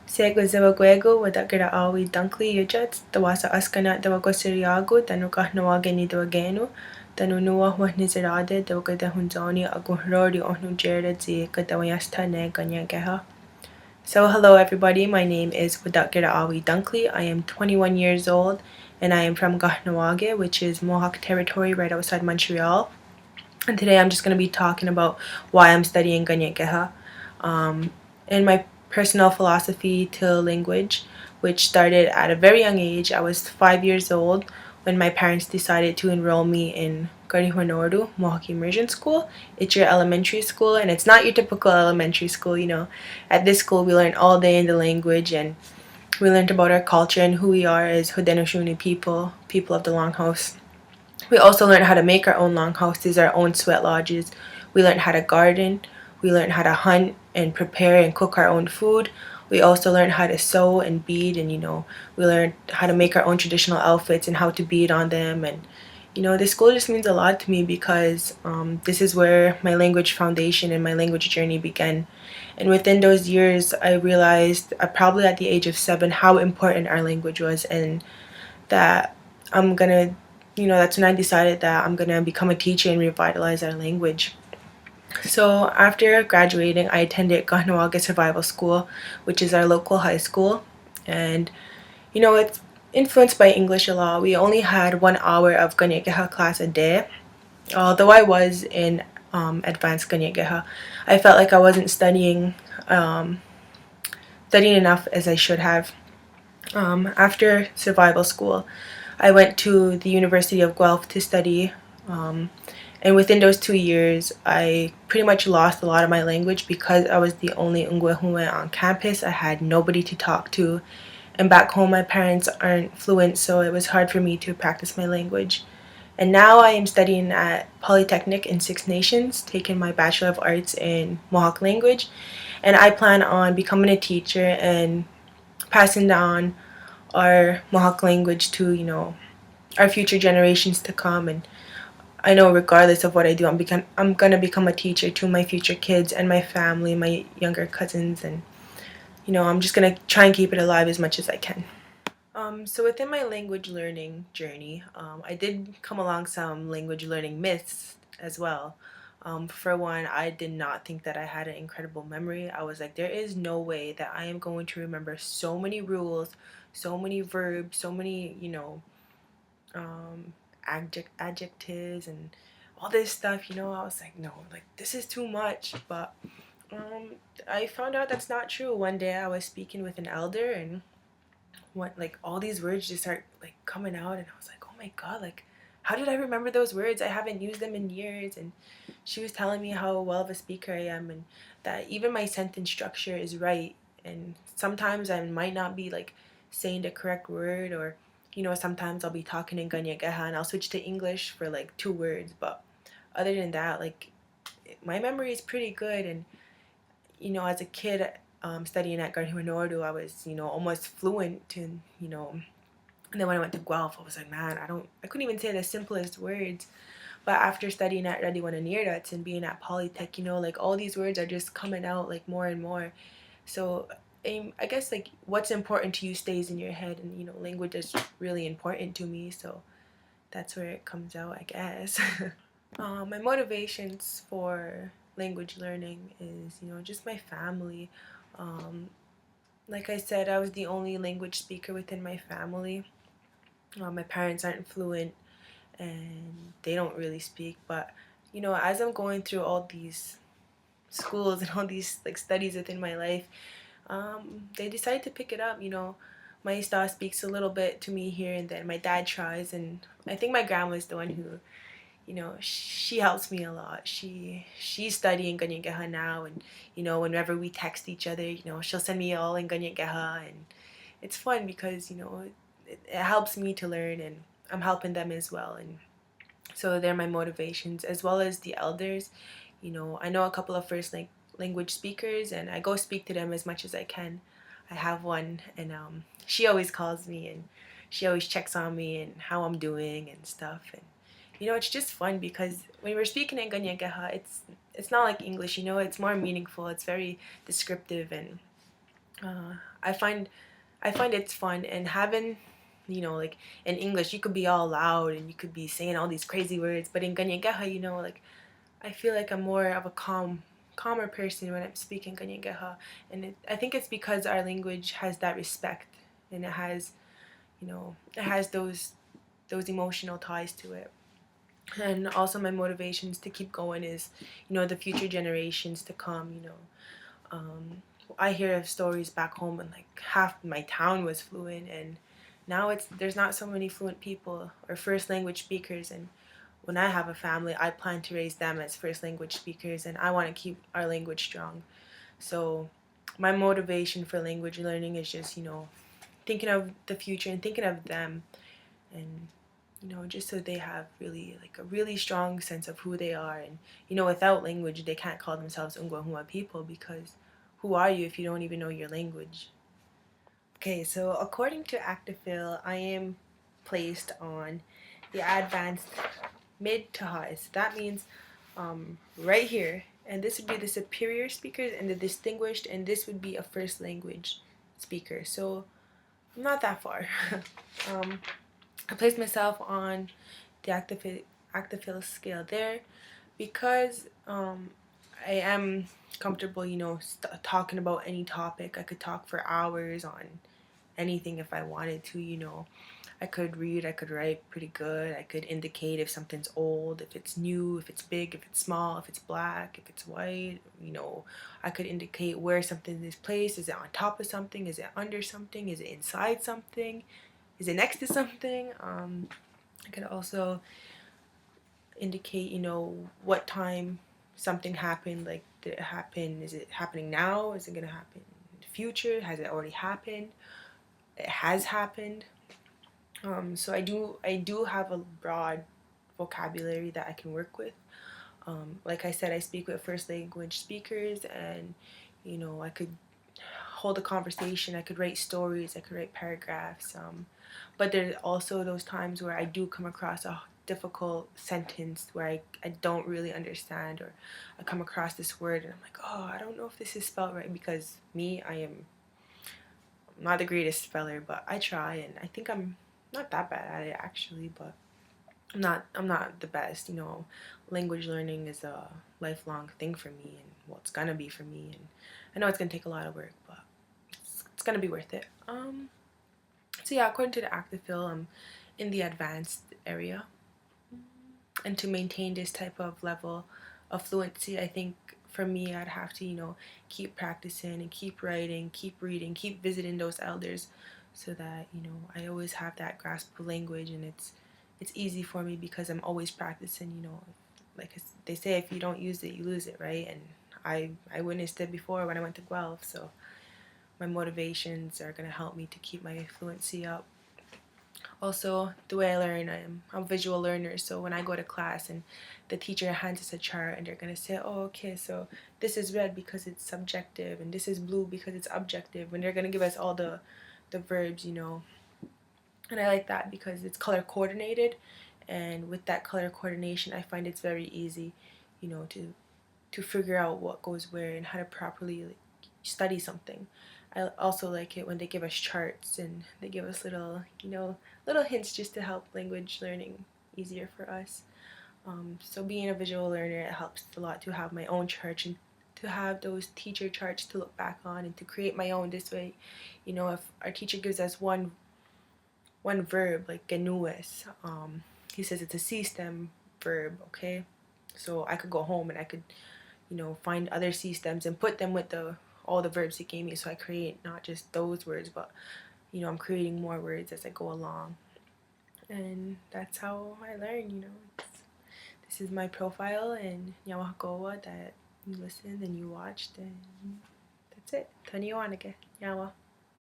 Sego Zewagwego Wadakira Awi Dunkly Yujats, the Wasa Askana, the Wagosiriago, the Nukahnawake ni Dwageno, the Nunua Wahnizerade, the Wagadahunzoni, Aguhrori Onujera Zi, Gadawayasta Ne Kanien'kéha. So hello everybody, my name is Wadakira Awi Dunkly. I am 21 years old and I am from Kahnawake, which is Mohawk territory right outside Montreal. And today I'm just going to be talking about why I'm studying Kanien'kéha. And my personal philosophy to language, which started at a very young age. I was 5 years old when my parents decided to enroll me in Karihwanoron Mohawk Immersion School. It's your elementary school, and it's not your typical elementary school. At this school we learn all day in the language, and we learned about our culture and who we are as Haudenosaunee people of the Longhouse. We also learned how to make our own longhouses, our own sweat lodges. We learned how to garden. We learned how to hunt and prepare and cook our own food. We also learned how to sew and bead, and we learned how to make our own traditional outfits and how to bead on them. And this school just means a lot to me because this is where my language foundation and my language journey began. And within those years, I realized, probably at the age of 7, how important our language was, and that I'm gonna, that's when I decided that I'm gonna become a teacher and revitalize our language. So after graduating, I attended Kahnawake Survival School, which is our local high school, and it's influenced by English a lot. We only had 1 hour of Kanien'kéha class a day. Although I was in advanced Kanien'kéha, I felt like I wasn't studying enough as I should have. After survival school, I went to the University of Guelph to study, and within those 2 years, I pretty much lost a lot of my language because I was the only Ngwehunwe on campus. I had nobody to talk to, and back home my parents aren't fluent, so it was hard for me to practice my language. And now I am studying at Polytechnic in Six Nations, taking my Bachelor of Arts in Mohawk language, and I plan on becoming a teacher and passing down our Mohawk language to our future generations to come. And I know regardless of what I do, I'm gonna become a teacher to my future kids and my family, my younger cousins, and I'm just gonna try and keep it alive as much as I can. So within my language learning journey, I did come along some language learning myths as well. For one, I did not think that I had an incredible memory. I was like, there is no way that I am going to remember so many rules, so many verbs, so many, um, adjectives and all this stuff. I was like, no, like this is too much. But I found out that's not true. One day I was speaking with an elder, and like all these words just start like coming out, and I was like, oh my god, like how did I remember those words? I haven't used them in years. And she was telling me how well of a speaker I am, and that even my sentence structure is right. And sometimes I might not be like saying the correct word, or sometimes I'll be talking in Kanien'kéha and I'll switch to English for like 2 words. But other than that, like my memory is pretty good. And as a kid, studying at Karihwanoron, I was, almost fluent in, and then when I went to Guelph, I was like, man, I couldn't even say the simplest words. But after studying at Ratiwennanirats and being at Polytech, like all these words are just coming out like more and more. So I guess like what's important to you stays in your head, and language is really important to me, so that's where it comes out, I guess. My motivations for language learning is, just my family. Um, like I said, I was the only language speaker within my family. My parents aren't fluent and they don't really speak, but as I'm going through all these schools and all these like studies within my life, they decide to pick it up. My star speaks a little bit to me here and then. My dad tries, and I think my grandma is the one who she helps me a lot. She's studying Kanien'kéha now, and whenever we text each other, she'll send me all in Kanien'kéha, and it's fun because it helps me to learn, and I'm helping them as well. And so they're my motivations, as well as the elders. I know a couple of first language speakers, and I go speak to them as much as I can. I have one, and she always calls me, and she always checks on me and how I'm doing and stuff. And it's just fun because when we're speaking in Kanien'kéha, it's not like English. It's more meaningful. It's very descriptive, and I find it's fun, and having, like in English you could be all loud and you could be saying all these crazy words, but in Kanien'kéha, like I feel like I'm more of a calmer person when I'm speaking Kanien'kéha, and I think it's because our language has that respect, and it has those emotional ties to it. And also my motivations to keep going is, the future generations to come. I hear of stories back home and like half my town was fluent, and now there's not so many fluent people or first language speakers. And when I have a family, I plan to raise them as first language speakers, and I want to keep our language strong. So my motivation for language learning is just, thinking of the future and thinking of them, and just so they have really like a really strong sense of who they are. And without language they can't call themselves Ungwahuma people, because who are you if you don't even know your language? Okay, so according to Actifil, I am placed on the advanced mid to high. So that means right here, and this would be the superior speakers and the distinguished, and this would be a first language speaker. So I'm not that far. um, I placed myself on the Actifil scale there because I am comfortable, talking about any topic. I could talk for hours on anything if I wanted to. I could read, I could write pretty good. I could indicate if something's old, if it's new, if it's big, if it's small, if it's black, if it's white. I could indicate where something is placed. Is it on top of something? Is it under something? Is it inside something? Is it next to something? I could also indicate, what time something happened. Like, did it happen? Is it happening now? Is it gonna happen in the future? Has it already happened? It has happened. So I do have a broad vocabulary that I can work with. Like I said, I speak with first language speakers, and I could hold a conversation. I could write stories. I could write paragraphs. But there's also those times where I do come across a difficult sentence where I don't really understand, or I come across this word and I'm like, oh, I don't know if this is spelled right, because I am not the greatest speller, but I try, and I think I'm not that bad at it actually, but I'm not the best. Language learning is a lifelong thing for me, and well, it's gonna be for me, and I know it's gonna take a lot of work, but it's gonna be worth it. So yeah, according to the Actifil, I'm in the advanced area, and to maintain this type of level of fluency, I think for me I'd have to, keep practicing and keep writing, keep reading, keep visiting those elders, so that I always have that grasp of language, and it's easy for me because I'm always practicing. Like they say, if you don't use it, you lose it, right? And I witnessed it before when I went to Guelph, so my motivations are going to help me to keep my fluency up. Also, the way I learn, I'm a visual learner, so when I go to class and the teacher hands us a chart and they're going to say, oh, okay, so this is red because it's subjective, and this is blue because it's objective, and they're going to give us all the verbs, and I like that because it's color coordinated, and with that color coordination I find it's very easy, to figure out what goes where and how to properly study something. I also like it when they give us charts and they give us little hints just to help language learning easier for us. So being a visual learner, it helps a lot to have my own charts and to have those teacher charts to look back on and to create my own this way. If our teacher gives us one verb like genues, he says it's a C stem verb, okay? So I could go home and I could, find other C stems and put them with all the verbs he gave me. So I create not just those words, but I'm creating more words as I go along. And that's how I learn. This is my profile and Yawahakowa that you listened and you watched, and that's it. Kanien'kéha. Yawa.